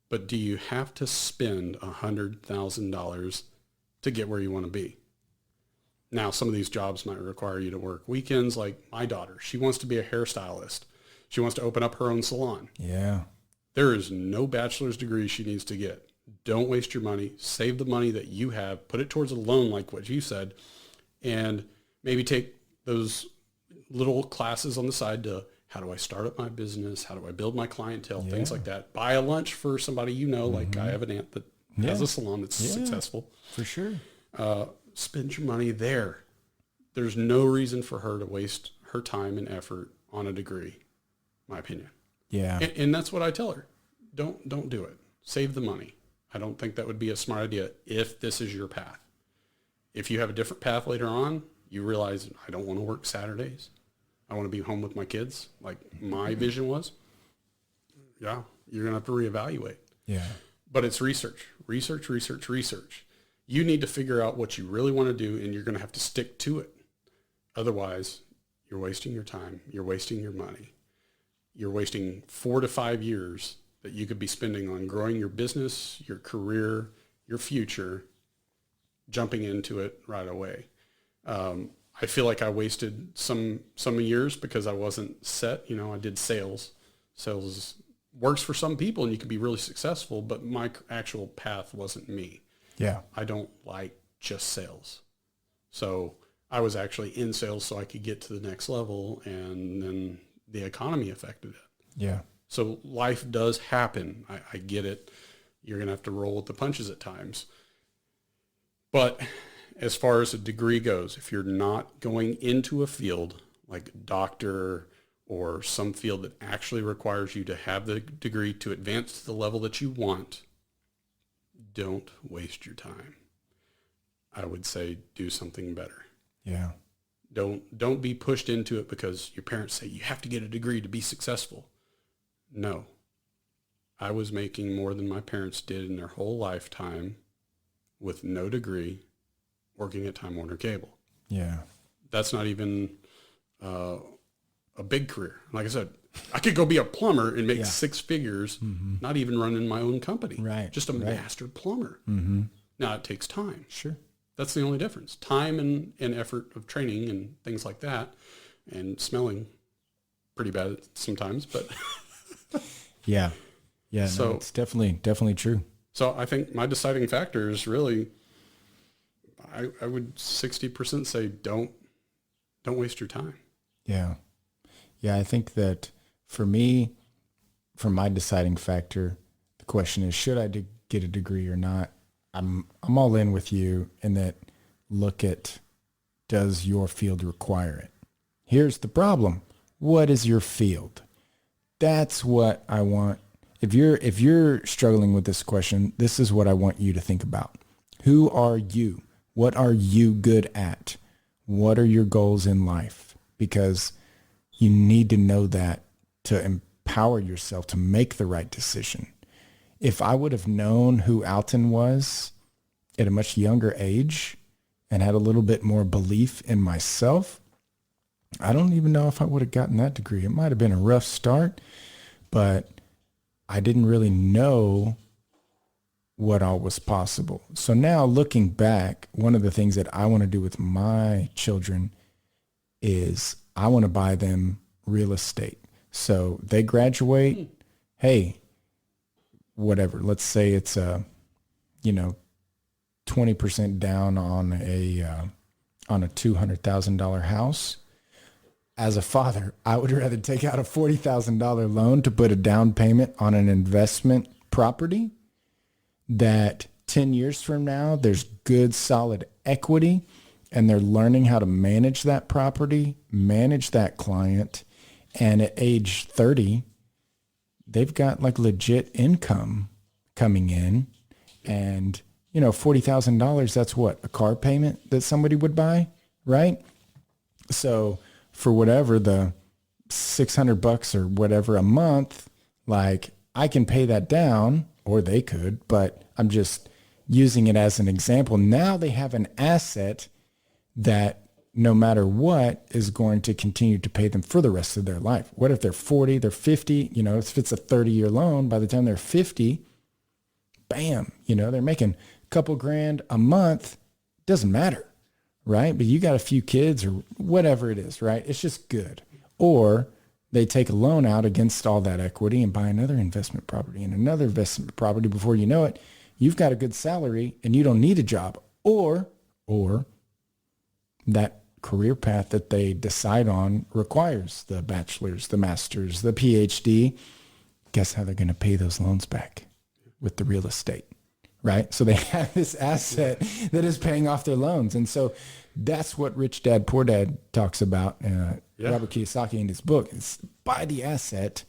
S2: but do you have to spend $100,000 to get where you want to be? Now, some of these jobs might require you to work weekends, like my daughter. She wants to be a hairstylist. She wants to open up her own salon.
S3: Yeah.
S2: There is no bachelor's degree she needs to get. Don't waste your money. Save the money that you have. Put it towards a loan like what you said. And maybe take those little classes on the side to how do I start up my business? How do I build my clientele?
S3: Yeah.
S2: Things like that. Buy a lunch for somebody like I have an aunt that has a salon that's successful.
S3: For sure.
S2: Spend your money there. There's no reason for her to waste her time and effort on a degree, my opinion.
S3: Yeah.
S2: And that's what I tell her. Don't do it. Save the money. I don't think that would be a smart idea if this is your path. If you have a different path later on, you realize I don't want to work Saturdays. I want to be home with my kids like my vision was. Yeah, you're going to have to reevaluate.
S3: Yeah.
S2: But it's research. You need to figure out what you really want to do, and you're going to have to stick to it. Otherwise, you're wasting your time. You're wasting your money. You're wasting 4 to 5 years that you could be spending on growing your business, your career, your future, jumping into it right away. I feel like I wasted some years because I wasn't set. I did sales. Sales works for some people and you can be really successful, but my actual path wasn't me.
S3: Yeah.
S2: I don't like just sales. So I was actually in sales so I could get to the next level, and then the economy affected it.
S3: Yeah.
S2: So life does happen. I get it. You're going to have to roll with the punches at times. But as far as a degree goes, if you're not going into a field like doctor or some field that actually requires you to have the degree to advance to the level that you want, don't waste your time. I would say do something better.
S3: Yeah.
S2: Don't be pushed into it because your parents say you have to get a degree to be successful. No. I was making more than my parents did in their whole lifetime with no degree working at Time Warner Cable.
S3: Yeah.
S2: That's not even a big career. Like I said, I could go be a plumber and make 6 figures, not even running my own company.
S3: Right.
S2: Just a master plumber.
S3: Mm-hmm.
S2: Now, it takes time.
S3: Sure.
S2: That's the only difference. Time and effort of training and things like that, and smelling pretty bad sometimes, but...
S3: Yeah. Yeah.
S2: So-
S3: No, it's definitely true.
S2: So I think my deciding factor is really, I would 60% say don't waste your time.
S3: Yeah. Yeah. I think that for me, for my deciding factor, the question is, should I get a degree or not? I'm all in with you in that. Look at, does your field require it? Here's the problem. What is your field? That's what I want. If you're struggling with this question, this is what I want you to think about. Who are you? What are you good at? What are your goals in life? Because you need to know that to empower yourself to make the right decision. If I would have known who Alton was at a much younger age and had a little bit more belief in myself, I don't even know if I would have gotten that degree. It might have been a rough start, but I didn't really know what all was possible. So now looking back, one of the things that I want to do with my children is I want to buy them real estate. So they graduate, hey, whatever, let's say it's 20% down on a $200,000 house. As a father, I would rather take out a $40,000 loan to put a down payment on an investment property that 10 years from now, there's good, solid equity, and they're learning how to manage that property, manage that client. And at age 30, they've got like legit income coming in. And, $40,000, that's what, a car payment that somebody would buy, right? So for whatever, the $600 or whatever a month, like I can pay that down, or they could, but I'm just using it as an example. Now they have an asset that no matter what is going to continue to pay them for the rest of their life. What if they're 40, they're 50, if it's a 30-year loan, by the time they're 50, bam, they're making a couple grand a month. Doesn't matter, right? But you got a few kids or whatever it is, right? It's just good. Or they take a loan out against all that equity and buy another investment property and another investment property. Before you know it, you've got a good salary and you don't need a job. Or that career path that they decide on requires the bachelors, the masters, the PhD. Guess how they're going to pay those loans back? With the real estate, right? So they have this asset that is paying off their loans. And so that's what Rich Dad, Poor Dad talks about. Robert Kiyosaki in his book is buy the asset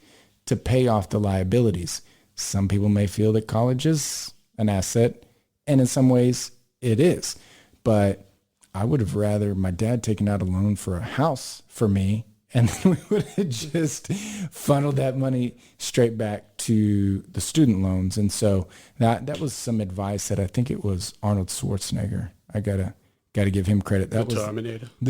S3: to pay off the liabilities. Some people may feel that college is an asset, and in some ways it is. But I would have rather my dad taken out a loan for a house for me, and then we would have just funneled that money straight back to the student loans. And so that was some advice that I think it was Arnold Schwarzenegger. I gotta give him credit. That was the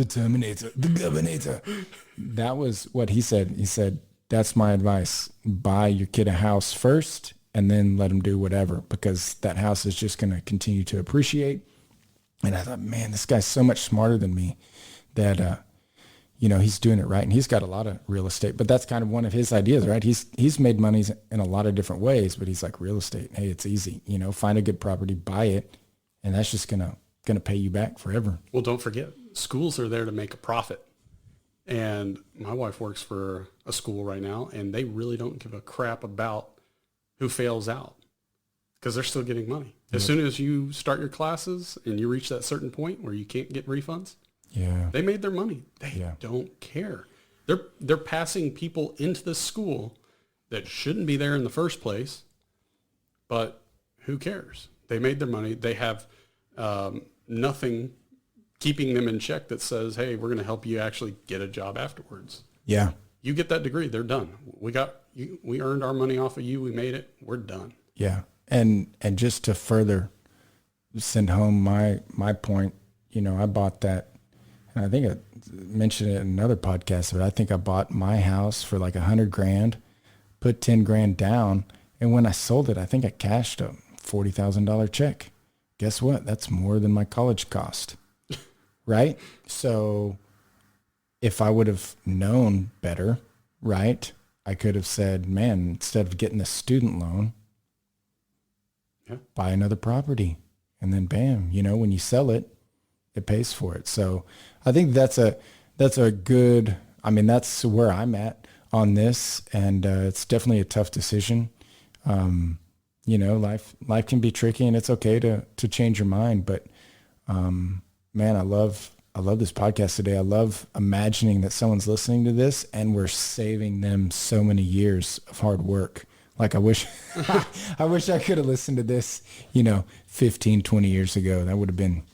S3: Terminator, the Governator. That was what he said. He said, that's my advice. Buy your kid a house first and then let him do whatever, because that house is just going to continue to appreciate. And I thought, man, this guy's so much smarter than me that, he's doing it right. And he's got a lot of real estate, but that's kind of one of his ideas, right? He's made money in a lot of different ways, but he's like, real estate, hey, it's easy, find a good property, buy it. And that's just going to pay you back forever.
S2: Well, don't forget, schools are there to make a profit. And my wife works for a school right now, and they really don't give a crap about who fails out because they're still getting money. As soon as you start your classes and you reach that certain point where you can't get refunds, they made their money. They don't care. They're passing people into the school that shouldn't be there in the first place, but who cares? They made their money. They have nothing keeping them in check that says, hey, we're going to help you actually get a job afterwards.
S3: Yeah.
S2: You get that degree, they're done. We earned our money off of you. We made it. We're done.
S3: Yeah. And just to further send home my point, I bought that, and I think I mentioned it in another podcast, but I think I bought my house for like $100,000, put 10 grand down. And when I sold it, I think I cashed a $40,000 check. Guess what? That's more than my college cost. Right? So if I would have known better, right, I could have said, man, instead of getting a student loan, buy another property. And then bam, when you sell it, it pays for it. So I think that's a good, that's where I'm at on this. And it's definitely a tough decision. Life can be tricky, and it's okay to change your mind. But man, I love this podcast today. I love imagining that someone's listening to this and we're saving them so many years of hard work. Like I wish I could have listened to this, 15, 20 years ago. That would have been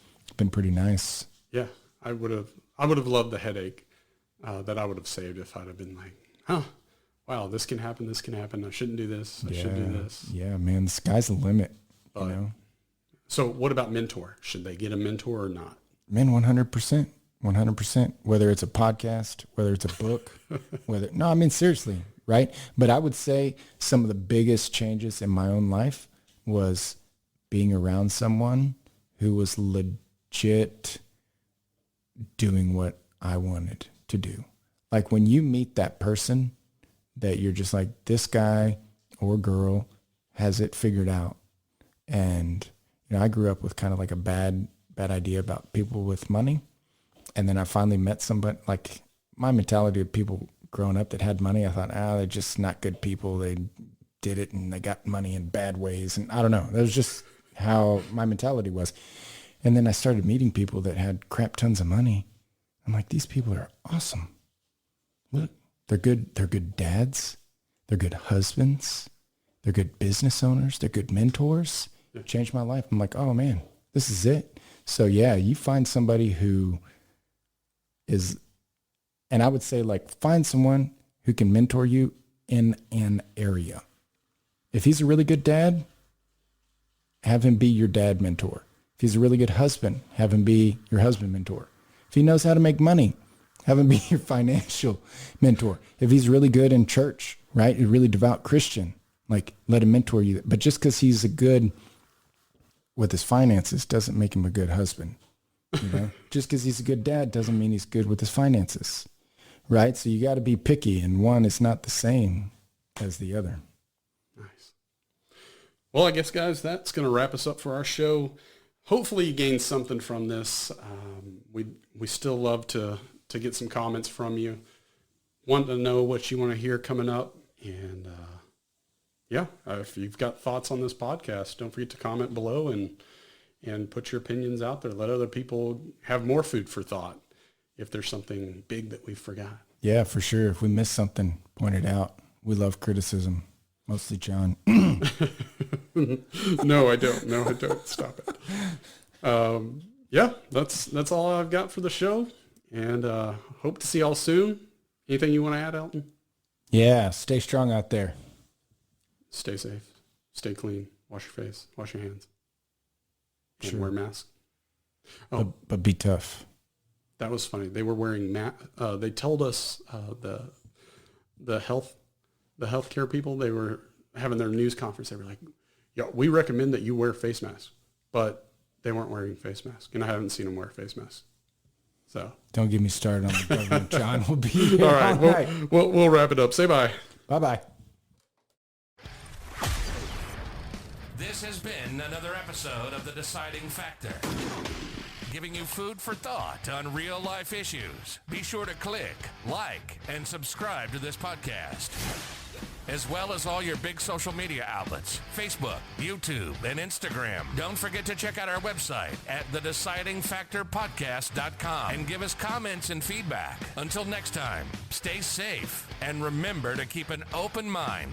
S3: pretty nice.
S2: Yeah, I would have loved the headache that I would have saved if I'd have been like, wow, this can happen. I shouldn't do this. I should do this.
S3: Yeah, man, the sky's the limit,
S2: So what about mentor? Should they get a mentor or not?
S3: Man, 100%. Whether it's a podcast, whether it's a book, seriously, right? But I would say some of the biggest changes in my own life was being around someone who was legit doing what I wanted to do. Like when you meet that person that you're just like, this guy or girl has it figured out. And, I grew up with kind of like a bad idea about people with money. And then I finally met somebody, like my mentality of people growing up that had money, I thought, they're just not good people. They did it and they got money in bad ways. And I don't know. That was just how my mentality was. And then I started meeting people that had crap tons of money. I'm like, these people are awesome. Look, they're good dads. They're good husbands. They're good business owners. They're good mentors. It changed my life. I'm like, oh man, this is it. So yeah, you find somebody who is, and I would say like find someone who can mentor you in an area. If he's a really good dad, have him be your dad mentor. If he's a really good husband, have him be your husband mentor. If he knows how to make money, have him be your financial mentor. If he's really good in church, right? A really devout Christian, like let him mentor you. But just because he's a good with his finances doesn't make him a good husband. Just because he's a good dad doesn't mean he's good with his finances, right? So you got to be picky, and one is not the same as the other.
S2: Nice. Well, I guess, guys, that's going to wrap us up for our show. Hopefully you gained something from this. We still love to get some comments from you. Want to know what you want to hear coming up. And if you've got thoughts on this podcast, don't forget to comment below and put your opinions out there. Let other people have more food for thought if there's something big that we forgot.
S3: Yeah, for sure. If we missed something, point it out. We love criticism. Mostly John.
S2: No, I don't. Stop it. That's all I've got for the show. And hope to see y'all soon. Anything you want to add, Alton?
S3: Yeah, stay strong out there.
S2: Stay safe. Stay clean. Wash your face. Wash your hands. And
S3: Sure.
S2: wear masks.
S3: But be tough.
S2: That was funny. They were wearing they told us the healthcare people, they were having their news conference. They were like, "Yeah, we recommend that you wear face masks," but they weren't wearing face masks, and I haven't seen them wear face masks. So
S3: don't get me started on the government. John will be here
S2: all right. We'll wrap it up. Say bye.
S3: Bye.
S1: This has been another episode of The Deciding Factor, giving you food for thought on real-life issues. Be sure to click, like, and subscribe to this podcast, as well as all your big social media outlets, Facebook, YouTube, and Instagram. Don't forget to check out our website at thedecidingfactorpodcast.com and give us comments and feedback. Until next time, stay safe and remember to keep an open mind.